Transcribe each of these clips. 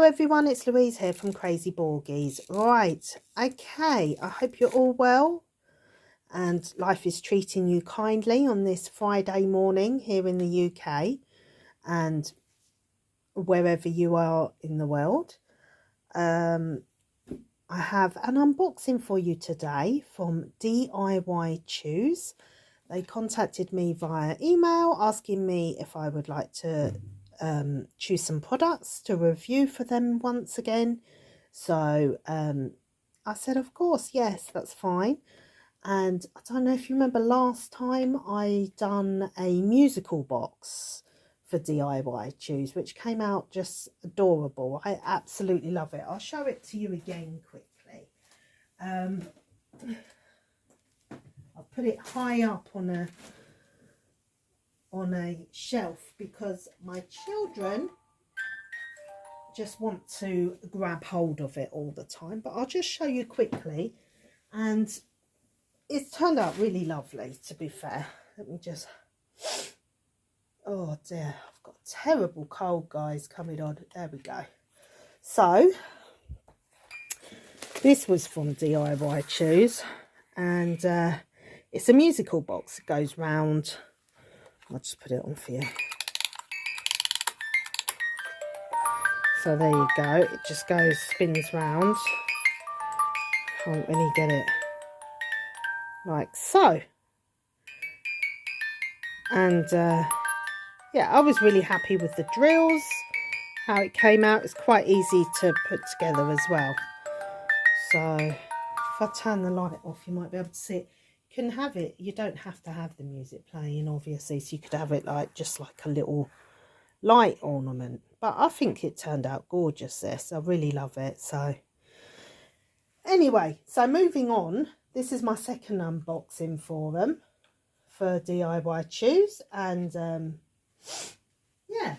Hello everyone, it's Louise here from Crazy Borgies. Right, okay, I hope you're all well and life is treating you kindly on this Friday morning here in the UK and wherever you are in the world. I have an unboxing for you today from DIY Choose. They contacted me via email asking me if I would like to choose some products to review for them once again. So I said, of course, yes, that's fine. And I don't know if you remember last time I done a musical box for DIY Choose, which came out just adorable. I absolutely love it. I'll show it to you again quickly. I'll put it high up on a shelf because my children just want to grab hold of it all the time, but I'll just show you quickly. And it's turned out really lovely, to be fair. Let me just, oh dear, I've got a terrible cold, guys, coming on. There we go. So this was from DIY Choose, and it's a musical box. It goes round. I'll just put it on for you. So there you go. It just goes, spins round. Can't really get it like so. And yeah, I was really happy with the drills, how it came out. It's quite easy to put together as well. So if I turn the light off, you might be able to see it. You can have it, you don't have to have the music playing, obviously, so you could have it like just like a little light ornament. But I think it turned out gorgeous, this. I really love it. So anyway, so moving on, this is my second unboxing for them, for DIY Choose. And yeah,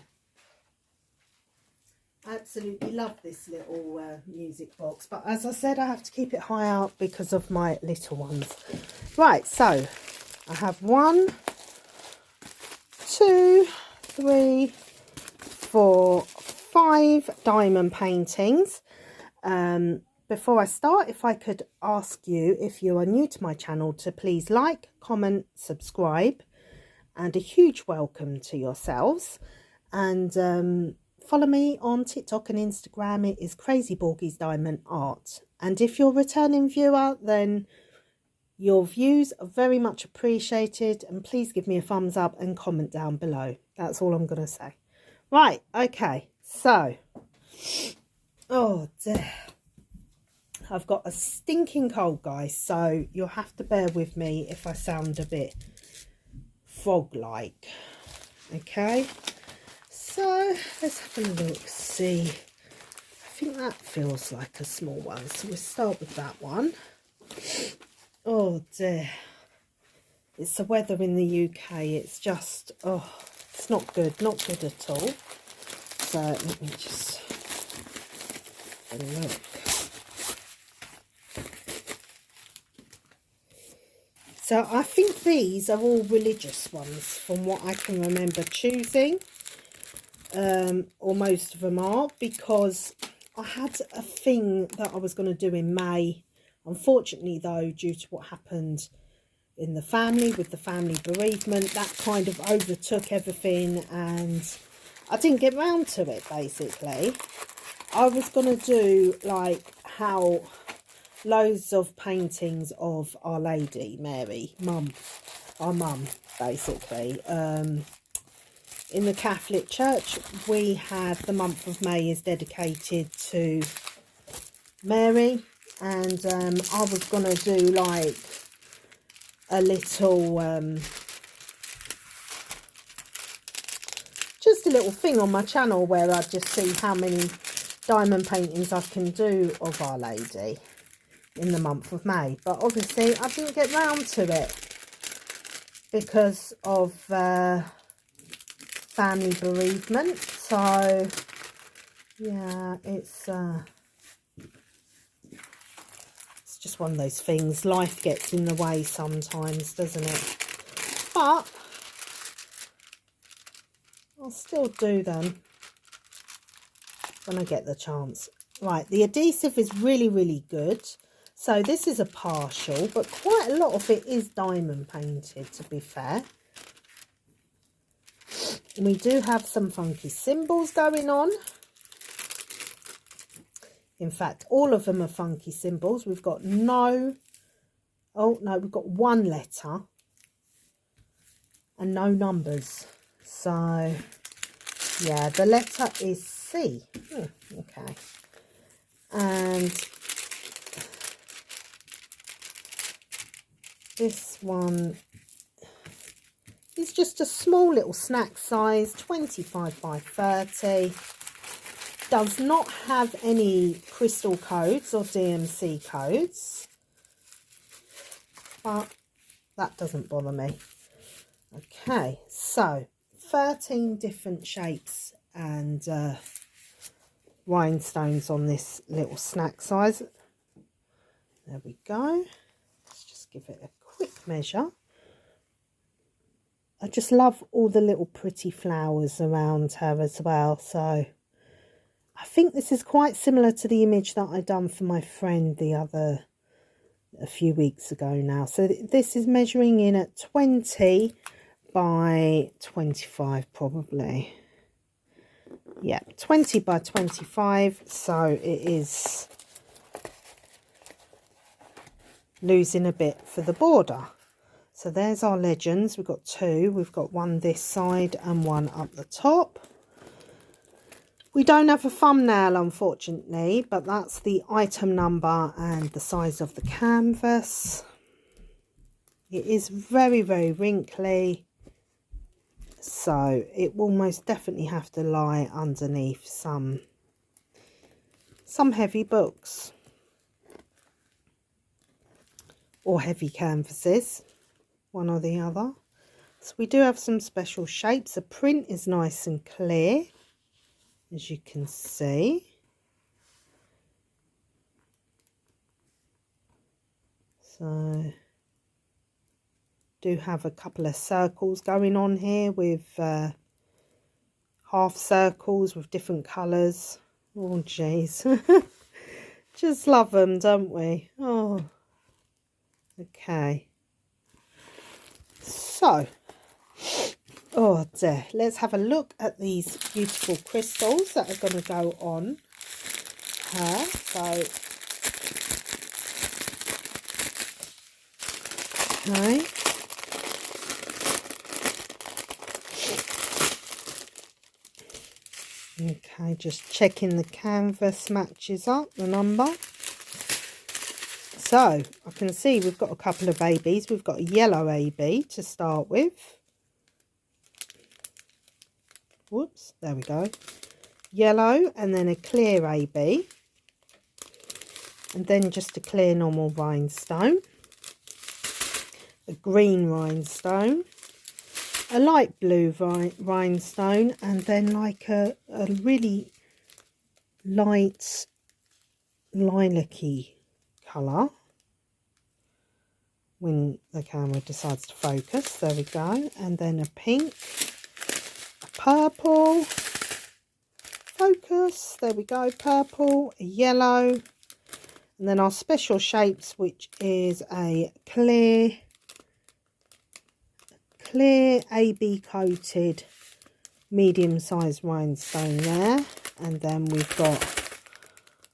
I absolutely love this little music box. But as I said, I have to keep it high up because of my little ones. Right, so I have 1, 2, 3, 4, 5 diamond paintings. Before I start, if I could ask you, if you are new to my channel, to please like, comment, subscribe, and a huge welcome to yourselves. And follow me on TikTok and Instagram. It is Crazy Borgies Diamond Art. And if you're a returning viewer, then your views are very much appreciated. And please give me a thumbs up and comment down below. That's all I'm going to say. Right, okay, so, oh dear. I've got a stinking cold, guys, so you'll have to bear with me if I sound a bit frog-like. Okay, so let's have a look, see. I think that feels like a small one, so we'll start with that one. Oh dear, it's the weather in the UK. It's just, oh, it's not good at all. So let me just have a look. So I think these are all religious ones from what I can remember choosing, or most of them are, because I had a thing that I was going to do in May. Unfortunately though, due to what happened in the family, with the family bereavement, that kind of overtook everything and I didn't get round to it. Basically, I was going to do like how loads of paintings of Our Lady Mary, our mum, basically. In the Catholic Church, we have the month of May is dedicated to Mary, and I was going to do like a little, just a little thing on my channel where I just see how many diamond paintings I can do of Our Lady in the month of May. But obviously I didn't get round to it because of family bereavement. So yeah, it's just one of those things. Life gets in the way sometimes, doesn't it? But I'll still do them. when I get the chance. Right, the adhesive is really, really good. So this is a partial, but quite a lot of it is diamond painted, to be fair. We do have some funky symbols going on. In fact, all of them are funky symbols. We've got we've got one letter and no numbers. So, yeah, the letter is C. Okay. And this one is just a small little snack size, 25 by 30. Does not have any crystal codes or DMC codes, but that doesn't bother me. Okay, so 13 different shapes and rhinestones on this little snack size. There we go. Let's just give it a quick measure. I just love all the little pretty flowers around her as well. So I think this is quite similar to the image that I done for my friend a few weeks ago now. So this is measuring in at 20 by 25 probably. Yeah, 20 by 25. So it is losing a bit for the border. So there's our legends. We've got two. We've got one this side and one up the top. We don't have a thumbnail, unfortunately, but that's the item number and the size of the canvas. It is very, very wrinkly, so it will most definitely have to lie underneath some heavy books or heavy canvases, one or the other. So we do have some special shapes. The print is nice and clear, as you can see. So do have a couple of circles going on here with half circles with different colours. Oh geez. Just love them, don't we? Oh, okay. So, oh dear, let's have a look at these beautiful crystals that are going to go on her. So, okay. Okay, just checking the canvas matches up, the number. So, I can see we've got a couple of ABs. We've got a yellow AB to start with. Whoops, there we go. Yellow and then a clear AB. And then just a clear normal rhinestone. A green rhinestone. A light blue rhinestone. And then like a really light lilac-y colour. When the camera decides to focus. There we go. And then a pink. Purple, focus, there we go, purple, a yellow, and then our special shapes, which is a clear AB coated medium sized rhinestone there, and then we've got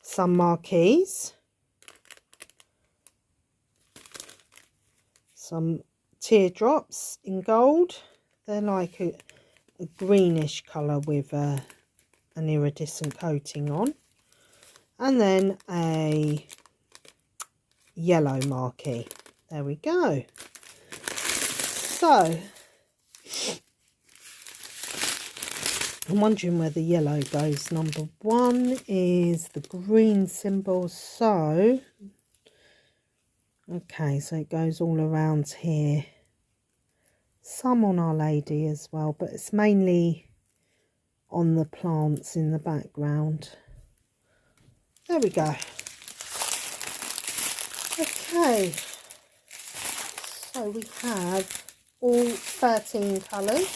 some marquees, some teardrops in gold. They're like a greenish colour with an iridescent coating on, and then a yellow marquee. There we go. So I'm wondering where the yellow goes. Number one is the green symbol, so okay, so it goes all around here. Some on Our Lady as well, but it's mainly on the plants in the background. There we go. Okay, so we have all 13 colours.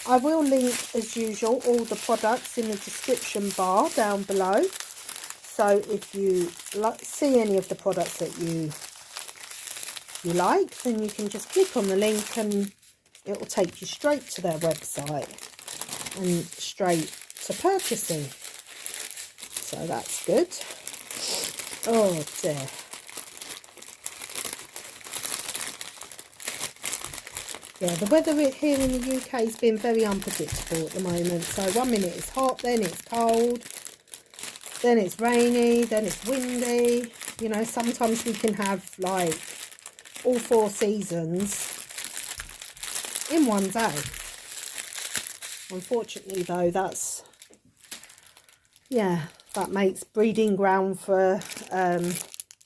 I will link, as usual, all the products in the description bar down below. So if you see any of the products that you like, then you can just click on the link and it will take you straight to their website and straight to purchasing. So that's good. Oh dear. Yeah, the weather here in the UK has been very unpredictable at the moment. So 1 minute it's hot, then it's cold, then it's rainy, then it's windy. You know, sometimes we can have like all 4 seasons in one day. Unfortunately though, that makes breeding ground for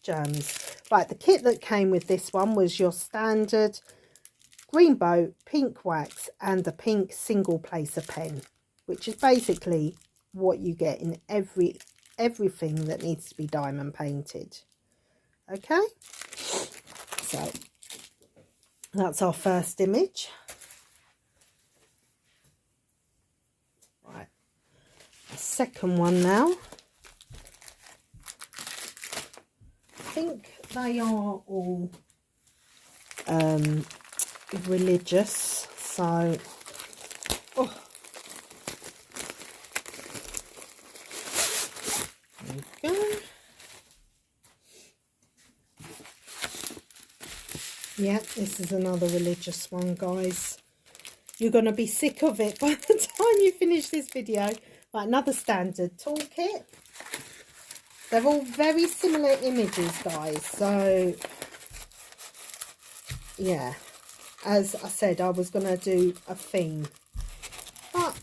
germs. Right, the kit that came with this one was your standard green boat, pink wax and the pink single placer pen, which is basically what you get in everything that needs to be diamond painted. Okay, so that's our first image. Right, the second one now. I think they are all religious, so there we go. Yeah, this is another religious one, guys. You're going to be sick of it by the time you finish this video. Right, another standard toolkit. They're all very similar images, guys, so yeah. As I said, I was going to do a theme, but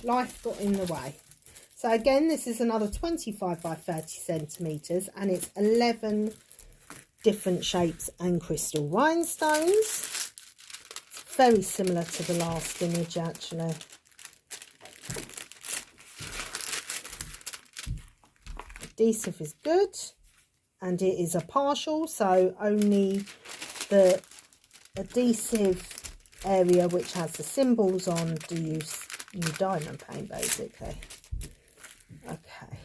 life got in the way. So again, this is another 25 by 30 centimetres, and it's 11 different shapes and crystal rhinestones. Very similar to the last image, actually. Adhesive is good, and it is a partial, so only the adhesive area which has the symbols on do you diamond paint, basically. Okay,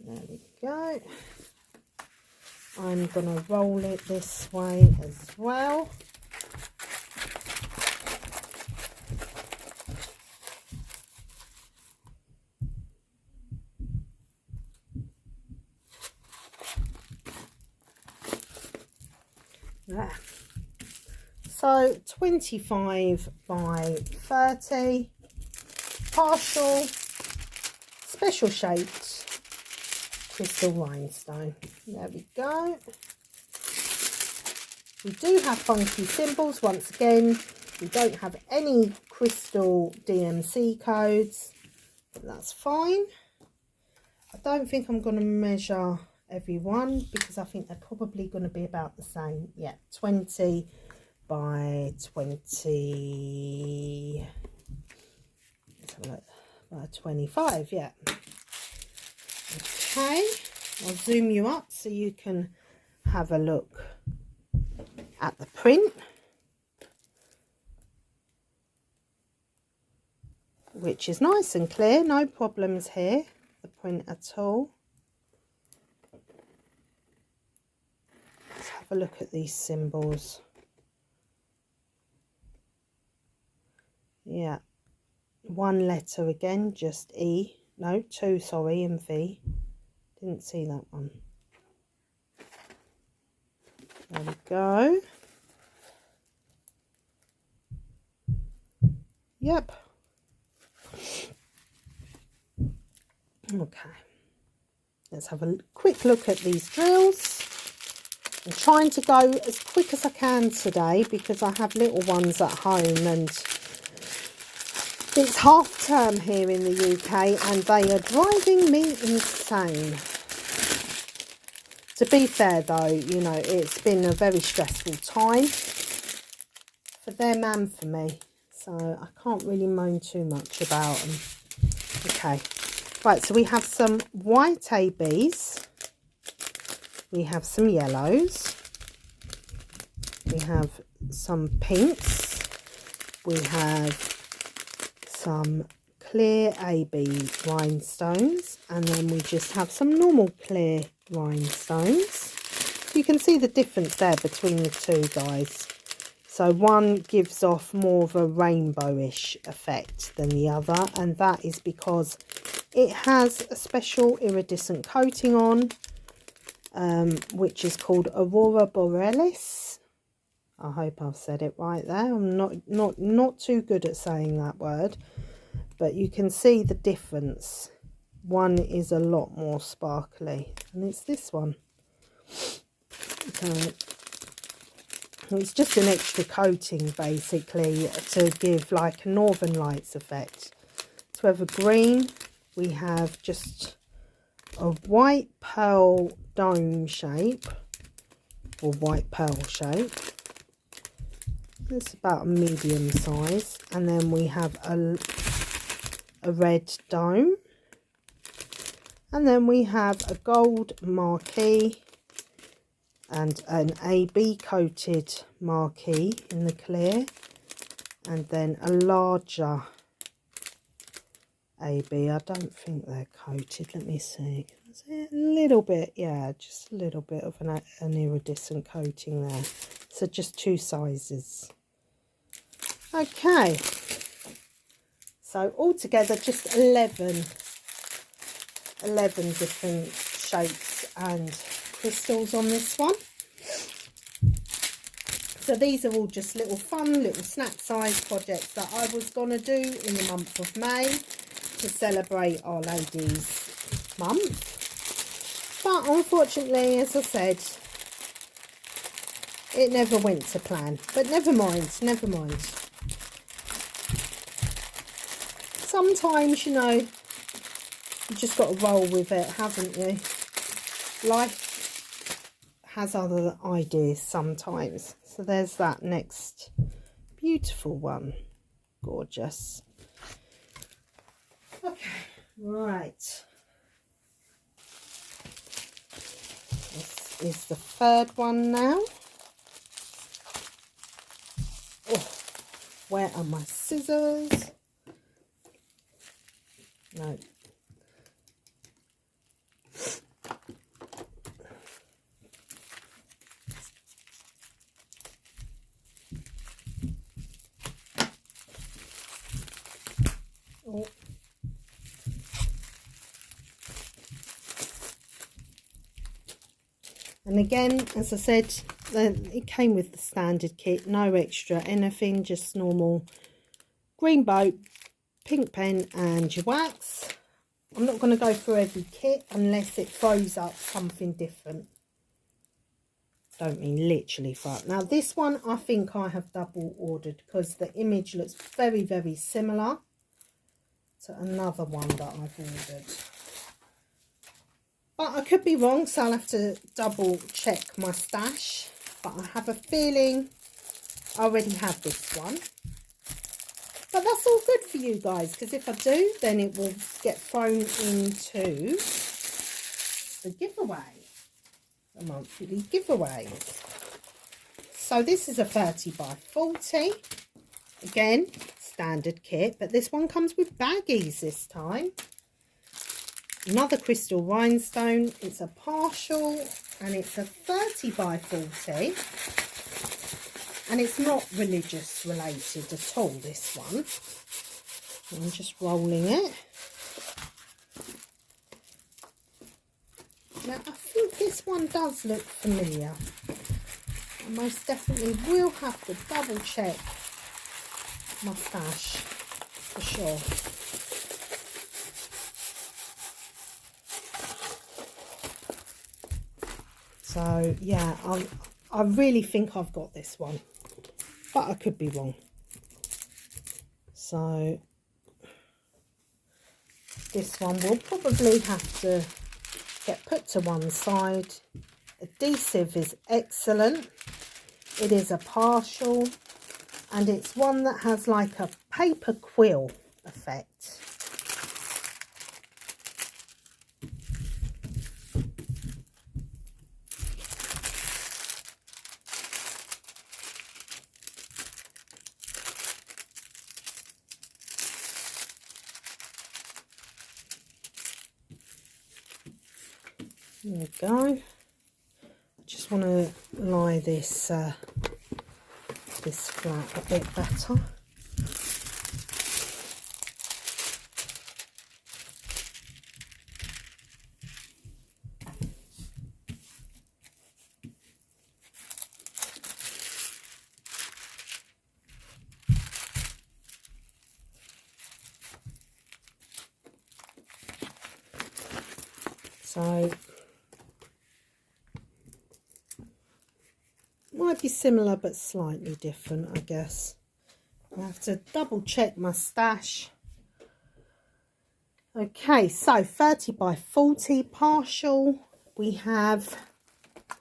there we go. I'm gonna roll it this way as well. There. So 25 by 30, partial, special shaped crystal rhinestone. There we go. We do have funky symbols. Once again, we don't have any crystal DMC codes, but that's fine. I don't think I'm going to measure every one because I think they're probably going to be about the same. Yeah, 20 by 20, let's have a look, by 25, yeah. Okay, I'll zoom you up so you can have a look at the print, which is nice and clear, no problems here, the print at all. Let's have a look at these symbols. Yeah, one letter again, just E. No, two, sorry, and V. Didn't see that one. There we go. Yep. Okay. Let's have a quick look at these drills. I'm trying to go as quick as I can today because I have little ones at home and it's half term here in the UK and they are driving me insane. To be fair though, you know, it's been a very stressful time for them and for me. So I can't really moan too much about them. Okay, Right, so we have some white ABs, we have some yellows, we have some pinks, we have some clear AB rhinestones, and then we just have some normal clear rhinestones. You can see the difference there between the two, guys. So one gives off more of a rainbowish effect than the other, and that is because it has a special iridescent coating on, which is called Aurora Borealis. I hope I've said it right there. I'm not too good at saying that word, but you can see the difference. One is a lot more sparkly, and it's this one. So it's just an extra coating basically to give like a Northern Lights effect. So we have a green, we have just a white pearl dome shape, or white pearl shape. It's about a medium size, and then we have a red dome, and then we have a gold marquee and an AB coated marquee in the clear, and then a larger AB. I don't think they're coated. Let me see. Is it a little bit? Yeah, just a little bit of an iridescent coating there. So just two sizes. Okay. So altogether just 11 different shapes and crystals on this one. So these are all just little fun little snack size projects that I was going to do in the month of May to celebrate Our Lady's month, but unfortunately, as I said, it never went to plan. But never mind. Sometimes, you know, you just got to roll with it, haven't you? Life has other ideas sometimes. So there's that next beautiful one. Gorgeous. Okay, right. This is the third one now. Oh, where are my scissors? No. Oh. And again, as I said, it came with the standard kit, no extra anything, just normal green boat, pink pen and your wax. I'm not going to go through every kit unless it throws up something different. Don't mean literally throw up. Now this one I think I have double ordered because the image looks very, very similar to another one that I've ordered. But I could be wrong, so I'll have to double check my stash. But I have a feeling I already have this one. But that's all good for you guys, because if I do, then it will get thrown into the giveaway, the monthly giveaways. So this is a 30 by 40. Again, standard kit, but this one comes with baggies this time. Another crystal rhinestone. It's a partial and it's a 30 by 40. And it's not religious related at all, this one. I'm just rolling it. Now, I think this one does look familiar. I most definitely will have to double check my stash for sure. So, yeah, I really think I've got this one. But I could be wrong. So this one will probably have to get put to one side. Adhesive is excellent. It is a partial and it's one that has like a paper quill effect. There we go. I just want to lie this this flat a bit better. So might be similar but slightly different, I guess. I have to double check my stash. Okay, so 30 by 40 partial. We have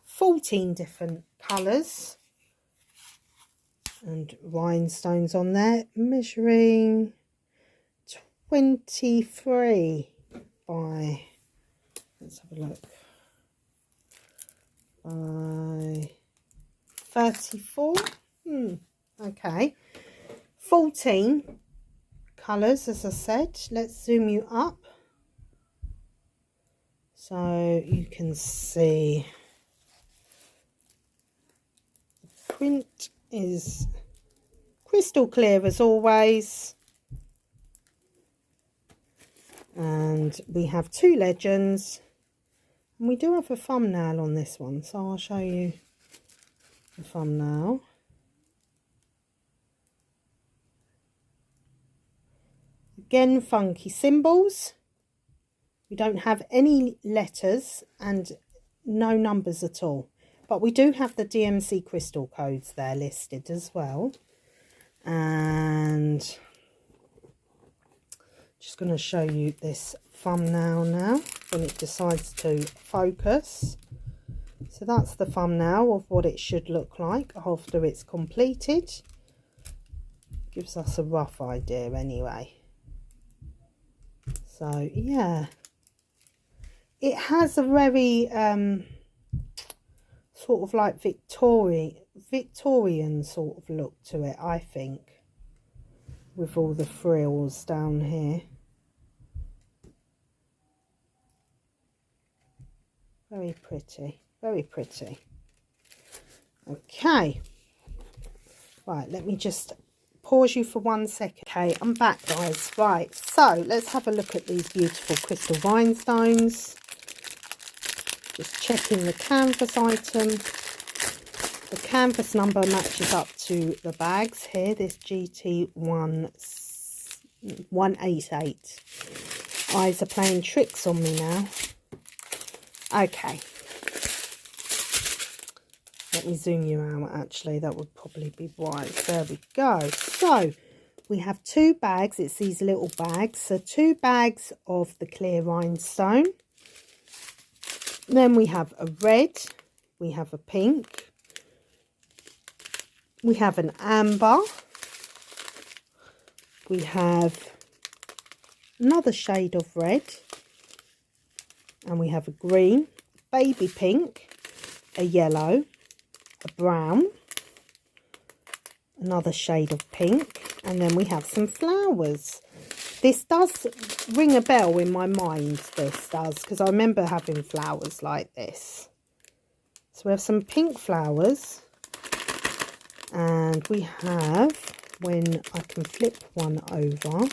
14 different colours and rhinestones on there, measuring 23 by, let's have a look, by 34. Okay, 14 colours, as I said. Let's zoom you up so you can see. The print is crystal clear as always, and we have 2 legends, and we do have a thumbnail on this one, so I'll show you the thumbnail. Again, funky symbols. We don't have any letters and no numbers at all, but we do have the DMC crystal codes there listed as well. And just going to show you this thumbnail now when it decides to focus. So that's the thumbnail of what it should look like after it's completed. Gives us a rough idea anyway. So yeah, it has a very sort of like Victorian sort of look to it, I think, with all the frills down here. Very pretty, very pretty. Okay, right, let me just pause you for 1 second. Okay, I'm back, guys. Right, so let's have a look at these beautiful crystal rhinestones. Just checking the canvas item. The canvas number matches up to the bags here, this GT188. Eyes are playing tricks on me now. Okay. Let me zoom you out, actually. That would probably be right. There we go. So, we have 2 bags. It's these little bags. So, 2 bags of the clear rhinestone. Then we have a red. We have a pink. We have an amber. We have another shade of red. And we have a green, baby pink, a yellow, a brown, another shade of pink, and then we have some flowers. This does ring a bell in my mind, this does, because I remember having flowers like this. So we have some pink flowers, and we have, when I can flip one over,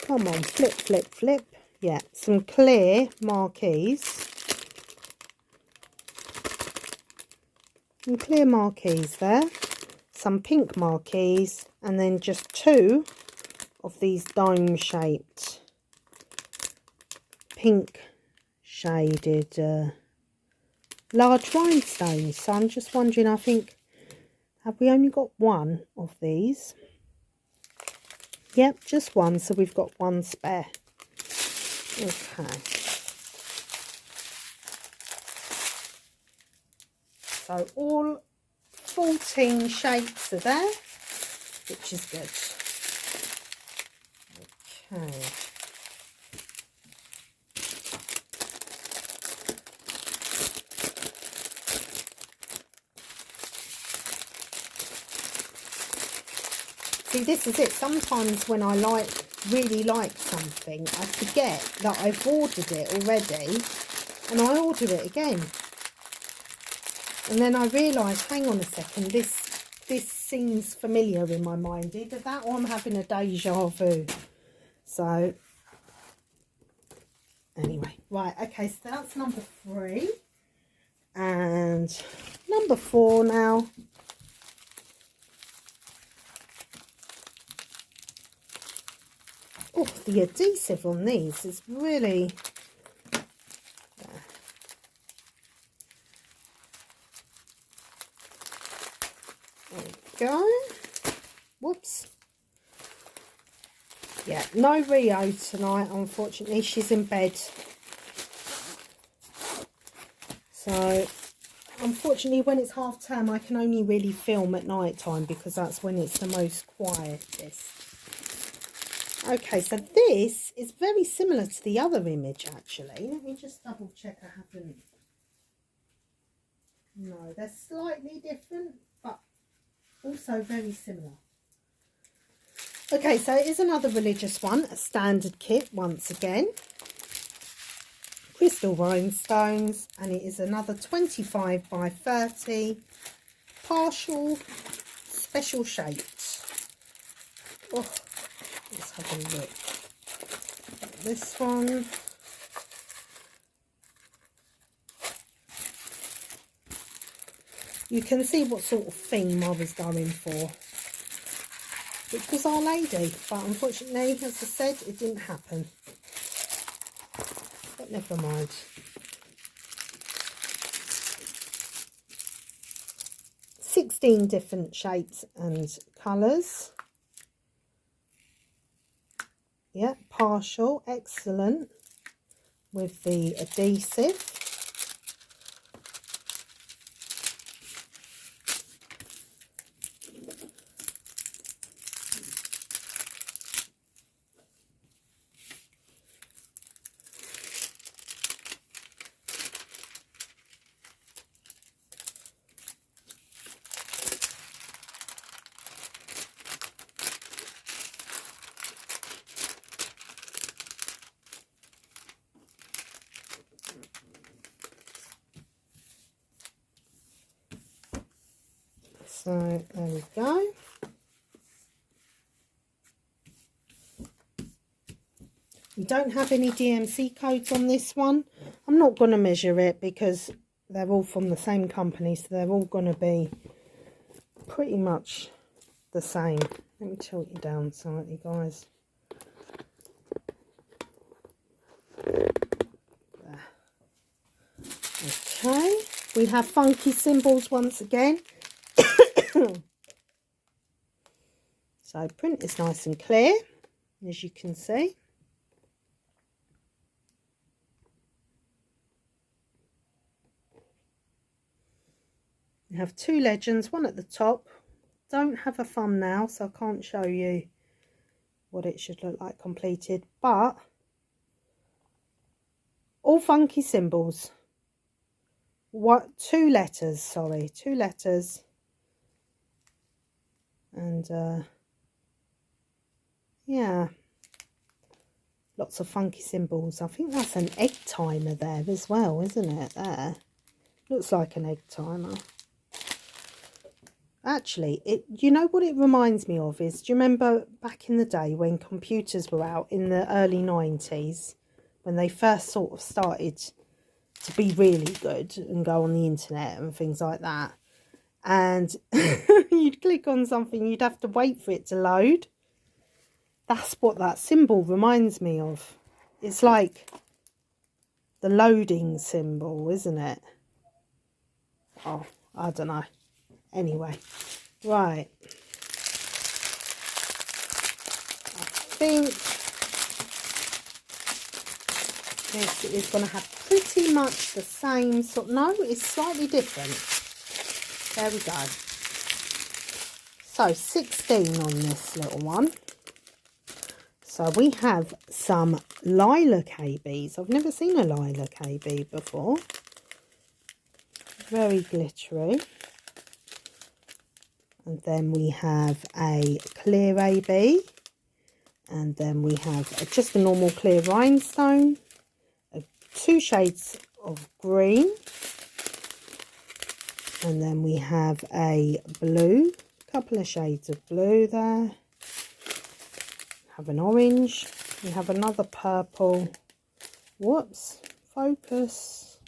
come on, flip, flip, flip. Yeah, some clear marquees. Some clear marquees there. Some pink marquees. And then just 2 of these dome-shaped, pink shaded large rhinestones. So I'm just wondering, I think, have we only got 1 of these? Yep, just 1. So we've got 1 spare. Okay, so all 14 shapes are there, which is good. Okay. See, this is it. Sometimes when I really like something, I forget that I've ordered it already, and I order it again. And then I realised, hang on a second, this seems familiar in my mind. Either that or I'm having a deja vu. So, anyway, right, okay, so that's number 3. And number 4 now. Oh, the adhesive on these is really... Go. Whoops. Yeah, no Rio tonight, unfortunately. She's in bed. So, unfortunately, when it's half term, I can only really film at night time because that's when it's the most quietest. Okay, so this is very similar to the other image, actually. Let me just double check I haven't... No, they're slightly different, but also very similar. Okay, so it is another religious one, a standard kit once again. Crystal rhinestones, and it is another 25 by 30 partial special shapes. Oh, let's have a look at this one. You can see what sort of theme I was going for, which was Our Lady, but unfortunately, as I said, it didn't happen. But never mind. "16 different shapes and colours. Yeah, partial, excellent with the adhesive. So there we go. We don't have any DMC codes on this one. I'm not going to measure it because they're all from the same company, so they're all going to be pretty much the same. Let me tilt you down slightly, guys. There. Okay, we have funky symbols once again. So print is nice and clear, as you can see. We have 2 legends, one at the top. Don't have a thumbnail, so I can't show you what it should look like completed, but all funky symbols. What? 2 letters, sorry, 2 letters. And yeah, lots of funky symbols. I think that's an egg timer there as well, isn't it? There looks like an egg timer. Actually, you know what it reminds me of is, do you remember back in the day when computers were out in the early 90s, when they first sort of started to be really good and go on the internet and things like that, and you'd click on something, you'd have to wait for it to load? That's what that symbol reminds me of. It's like the loading symbol, isn't it? Oh, I don't know. Anyway, right. I think this is going to have pretty much the same sort. No, it's slightly different. There we go. So 16 on this little one. So we have some lilac ABs. I've never seen a lilac AB before. Very glittery. And then we have a clear AB. And then we have just a normal clear rhinestone. 2 shades of green. And then we have a blue, a couple of shades of blue there. Have an orange. We have another purple. Whoops, focus.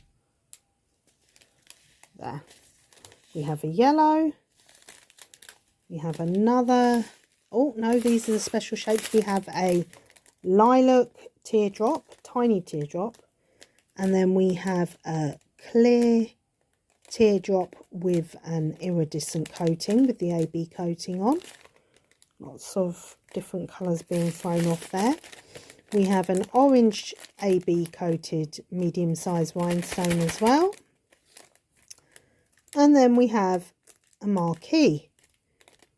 There. We have a yellow. We have another, oh no, these are the special shapes. We have a lilac teardrop, tiny teardrop. And then we have a clear teardrop with an iridescent coating, with the AB coating on. Lots of different colours being thrown off there. We have an orange AB coated medium sized rhinestone as well. And then we have a marquee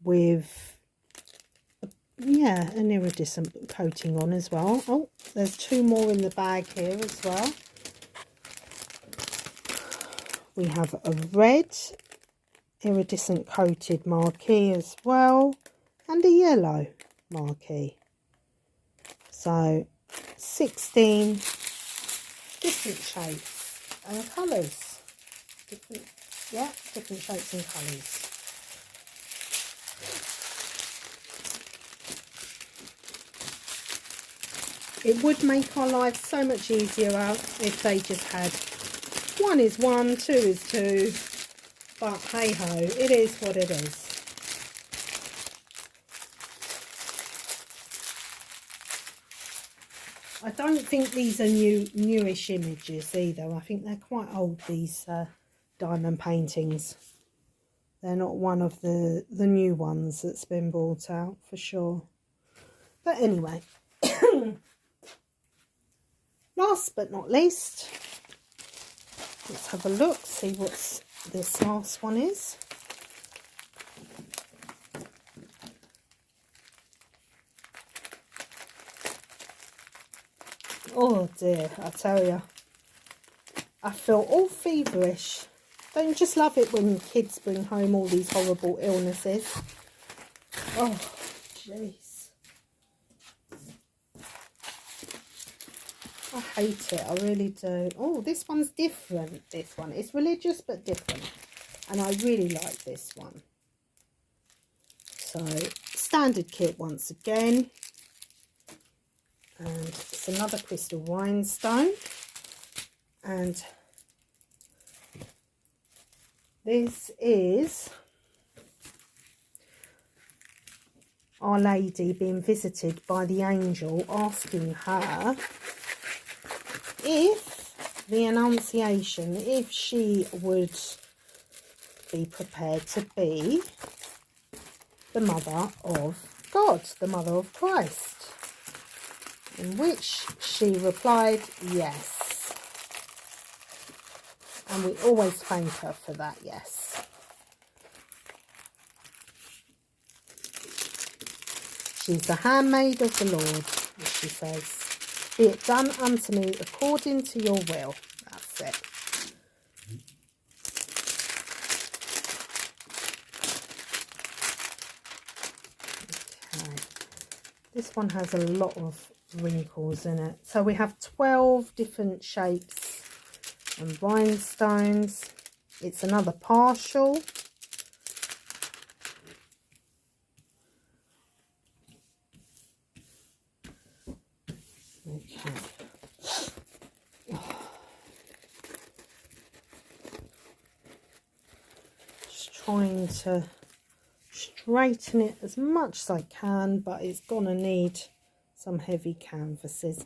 with, yeah, an iridescent coating on as well. Oh, there's two more in the bag here as well. We have a red iridescent coated marquee as well, and a yellow marquee. So 16 different shapes and colours. Different shapes and colours. It would make our lives so much easier if they just had 1 is 1, 2 is 2, but hey ho, it is what it is. I don't think these are newish images either. I think they're quite old, these diamond paintings. They're not one of the new ones that's been brought out for sure. But anyway, last but not least, let's have a look, see what this last one is. Oh dear, I tell you, I feel all feverish. Don't you just love it when kids bring home all these horrible illnesses? Oh, jeez. I hate it, I really do. Oh, this one's different, this one. It's religious but different. And I really like this one. So, standard kit once again. And it's another crystal rhinestone. And this is Our Lady being visited by the angel, asking her if the Annunciation, if she would be prepared to be the mother of God, the mother of Christ. In which she replied, yes. And we always thank her for that, yes. She's the handmaid of the Lord, as she says. Be it done unto me according to your will. That's it. Okay. This one has a lot of wrinkles in it. So we have 12 different shapes and rhinestones. It's another partial. Okay. Just trying to straighten it as much as I can, but it's gonna need some heavy canvases.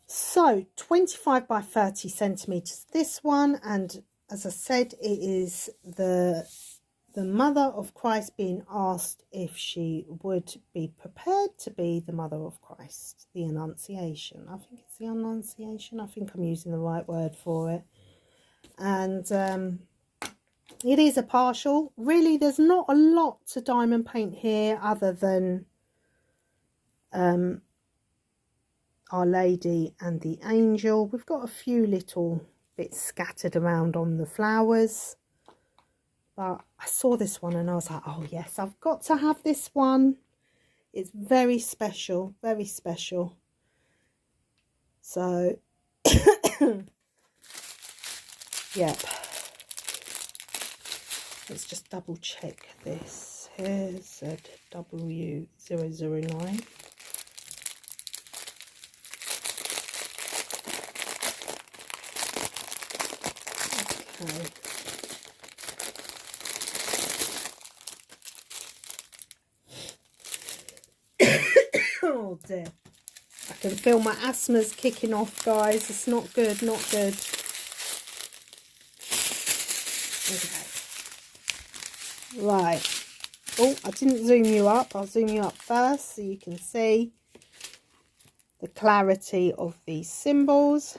So 25 by 30 centimeters this one, and as I said, it is the mother of Christ being asked if she would be prepared to be the mother of Christ, the Annunciation. I think it's the Annunciation. I think I'm using the right word for it. And it is a partial. Really, there's not a lot to diamond paint here other than Our Lady and the angel. We've got a few little bits scattered around on the flowers. But I saw this one and I was like, oh yes, I've got to have this one. It's very special, very special. So Yep. Let's just double check this. Here's ZW009. Okay. Oh dear. I can feel my asthma's kicking off, guys. It's not good, not good. Okay. Right. Oh, I didn't zoom you up. I'll zoom you up first so you can see the clarity of these symbols,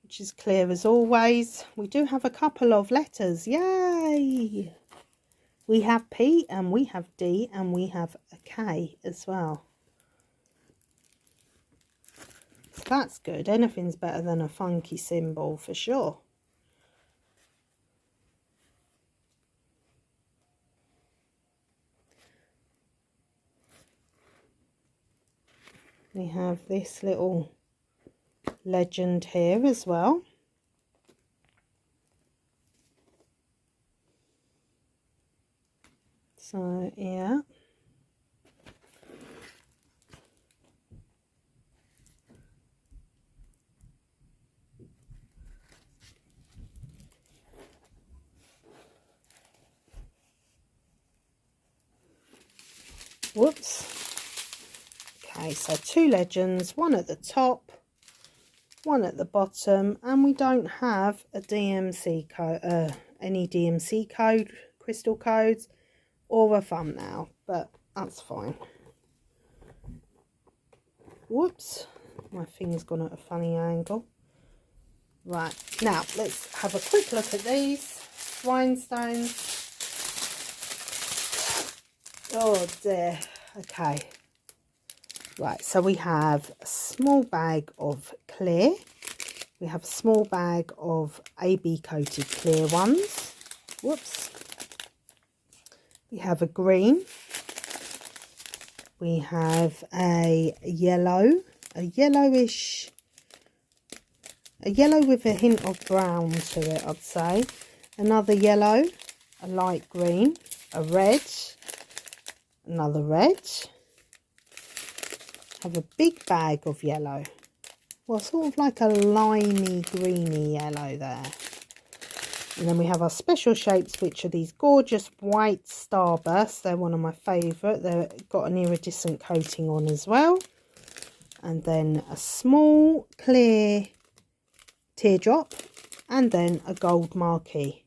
which is clear as always. We do have a couple of letters. Yay! We have P and we have D and we have a K as well. So that's good. Anything's better than a funky symbol for sure. We have this little legend here as well. So, yeah. Whoops. Okay, so two legends, one at the top, one at the bottom, and we don't have a DMC code, any DMC code, crystal codes, or a thumbnail, but that's fine. Whoops, my finger's gone at a funny angle. Right, now let's have a quick look at these rhinestones. Oh dear. Okay. Right, so we have a small bag of clear. We have a small bag of AB coated clear ones. Whoops. We have a green. We have a yellow, a yellowish, a yellow with a hint of brown to it, I'd say. Another yellow, a light green, a red, another red. Have a big bag of yellow. Well, sort of like a limey greeny yellow there. And then we have our special shapes, which are these gorgeous white starbursts. They're one of my favourite. They've got an iridescent coating on as well. And then a small clear teardrop, and then a gold marquee.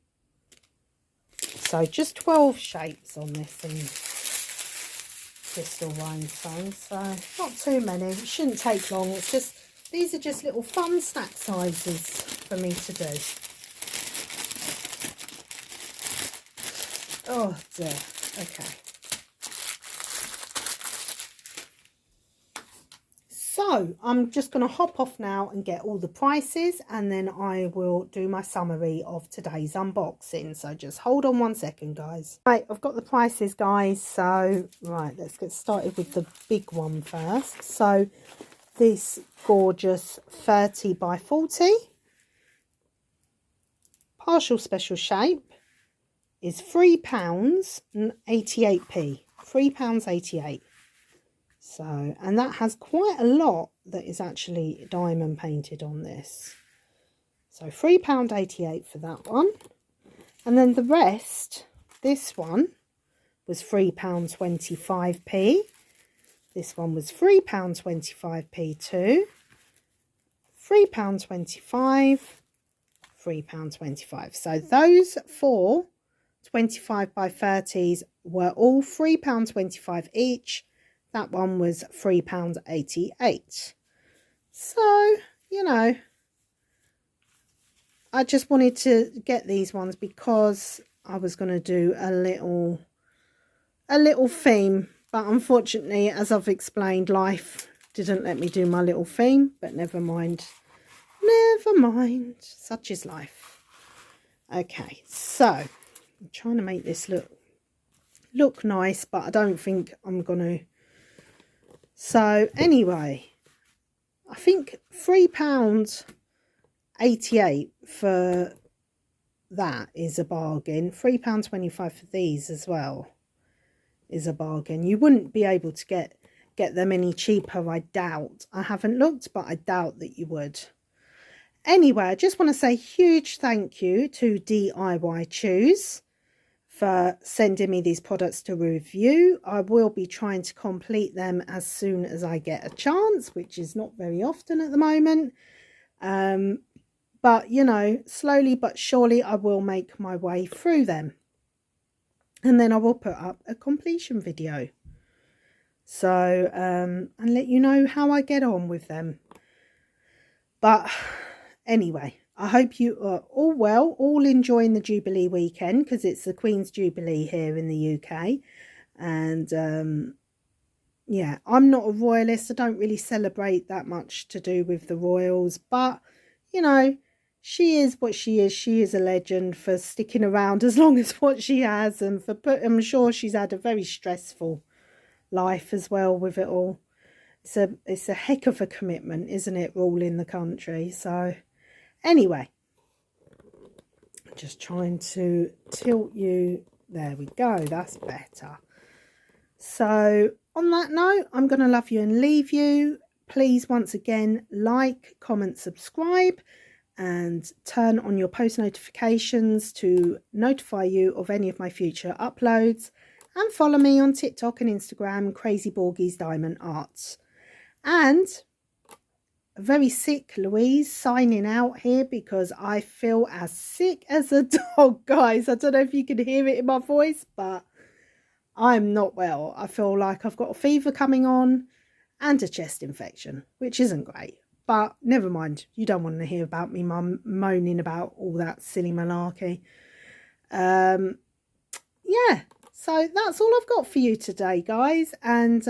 So just 12 shapes on this thing. Crystal rhinestones, so not too many. It shouldn't take long. It's just, these are just little fun snack sizes for me to do. Oh dear. Okay, so I'm just going to hop off now and get all the prices, and then I will do my summary of today's unboxing. So just hold on 1 second, guys. Right, I've got the prices, guys. So right, let's get started with the big one first. So this gorgeous 30 by 40 partial special shape is £3.88p. £3.88. So, and that has quite a lot that is actually diamond painted on this. So £3.88 for that one. And then the rest, this one was £3.25p. This one was £3.25p too. £3.25, £3.25. So those four 25 by 30s were all £3.25 each. That one was £3.88. So, you know, I just wanted to get these ones because I was going to do a little theme. But unfortunately, as I've explained, life didn't let me do my little theme. But never mind. Never mind. Such is life. Okay, so I'm trying to make this look nice, but I don't think I'm going to. So anyway, I think £3.88 £3.88 for that is a bargain. £3.25 for these as well is a bargain. You wouldn't be able to get them any cheaper, I doubt. I haven't looked, but I doubt that you would. Anyway, I just want to say huge thank you to DIY Choose for sending me these products to review. I will be trying to complete them as soon as I get a chance, which is not very often at the moment. But, you know, slowly but surely I will make my way through them. And then I will put up a completion video. So, and let you know how I get on with them. But anyway, I hope you are all well, all enjoying the Jubilee weekend, because it's the Queen's Jubilee here in the UK. And yeah, I'm not a royalist. I don't really celebrate that much to do with the royals. But, you know, she is what she is. She is a legend for sticking around as long as what she has. And I'm sure she's had a very stressful life as well with it all. It's a heck of a commitment, isn't it, ruling the country? So anyway, just trying to tilt you. There we go. That's better. So on that note, I'm going to love you and leave you. Please, once again, like, comment, subscribe, and turn on your post notifications to notify you of any of my future uploads. And follow me on TikTok and Instagram, Crazy Borgies Diamond Arts. And a very sick Louise signing out here because I feel as sick as a dog, guys. I don't know if you can hear it in my voice, but I'm not well. I feel like I've got a fever coming on and a chest infection, which isn't great. But never mind. You don't want to hear about me moaning about all that silly malarkey. Yeah. So that's all I've got for you today, guys. And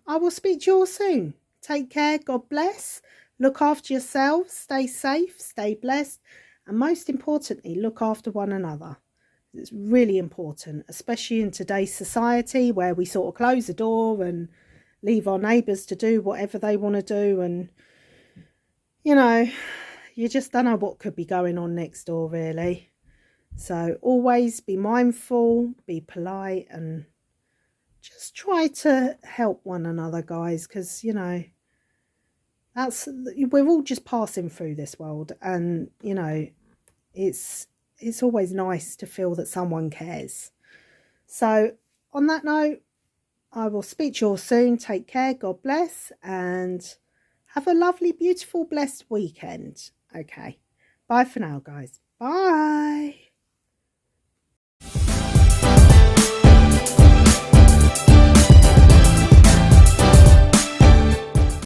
I will speak to you all soon. Take care. God bless. Look after yourselves. Stay safe. Stay blessed. And most importantly, look after one another. It's really important, especially in today's society where we sort of close the door and leave our neighbours to do whatever they want to do. And, you know, you just don't know what could be going on next door, really. So always be mindful, be polite, and just try to help one another, guys, because, you know, we're all just passing through this world, and, you know, it's always nice to feel that someone cares. So on that note, I will speak to you all soon. Take care, God bless, and have a lovely, beautiful, blessed weekend. Okay, bye for now, guys. Bye.